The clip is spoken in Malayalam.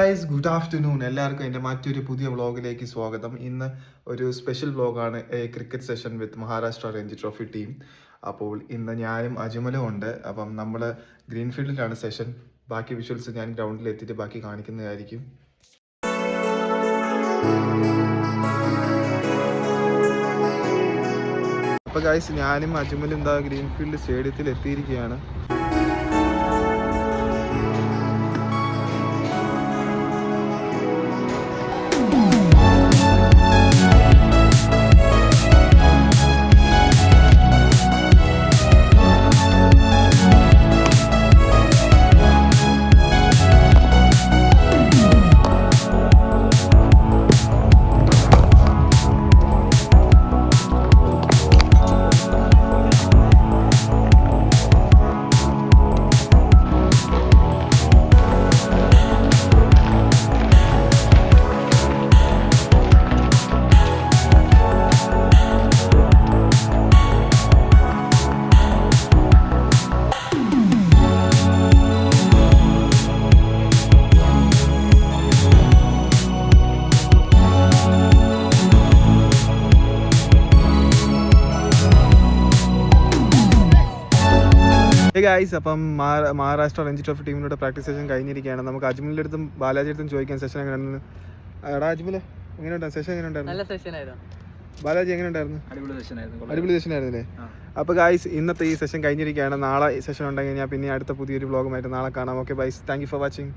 Guys, good afternoon. എല്ലാവർക്കും എൻ്റെ മറ്റൊരു പുതിയ വ്ളോഗിലേക്ക് സ്വാഗതം. ഇന്ന് ഒരു സ്പെഷ്യൽ വ്ളോഗാണ്, ക്രിക്കറ്റ് സെഷൻ വിത്ത് മഹാരാഷ്ട്ര രഞ്ജി ട്രോഫി ടീം. അപ്പോൾ ഇന്ന് ഞാനും അജ്മലും ഉണ്ട്. അപ്പം നമ്മൾ ഗ്രീൻഫീൽഡിലാണ് സെഷൻ. ബാക്കി വിഷ്വൽസ് ഞാൻ ഗ്രൗണ്ടിൽ എത്തിയിട്ട് ബാക്കി കാണിക്കുന്നതായിരിക്കും. അപ്പോൾ ഗായ്സ്, ഞാനും അജ്മലും എന്താ ഗ്രീൻഫീൽഡ് സ്റ്റേഡിയത്തിൽ എത്തിയിരിക്കുകയാണ്. ഗായ്സ്, അപ്പം മഹാരാഷ്ട്ര രഞ്ജി ട്രോഫി ടീമിനോട് പ്രാക്ടീസ് സെഷൻ കഴിഞ്ഞിരിക്കുകയാണ്. നമുക്ക് അജ്മലിൻ്റെ അടുത്തും ബാലാജിയുടെ അടുത്തും ചോദിക്കാൻ സെഷൻ എങ്ങനെയാണെന്ന്. എടാ അജ്മൽ, എങ്ങനെയുണ്ടായിരുന്നു സെഷൻ? എങ്ങനെയുണ്ടായിരുന്നു ബാലാജി? എങ്ങനെയുണ്ടായിരുന്നു? അടിപൊളി സെഷൻ ആയിരുന്നില്ലേ? അപ്പോൾ ഗായ്സ്, ഇന്നത്തെ ഈ സെഷൻ കഴിഞ്ഞിരിക്കുകയാണ്. നാളെ ഈ സെഷൻ ഉണ്ടെങ്കിൽ ഞാൻ പിന്നെ അടുത്ത പുതിയൊരു വ്ളോഗുമായിട്ട് നാളെ കാണാം. Okay byes, thank you for watching.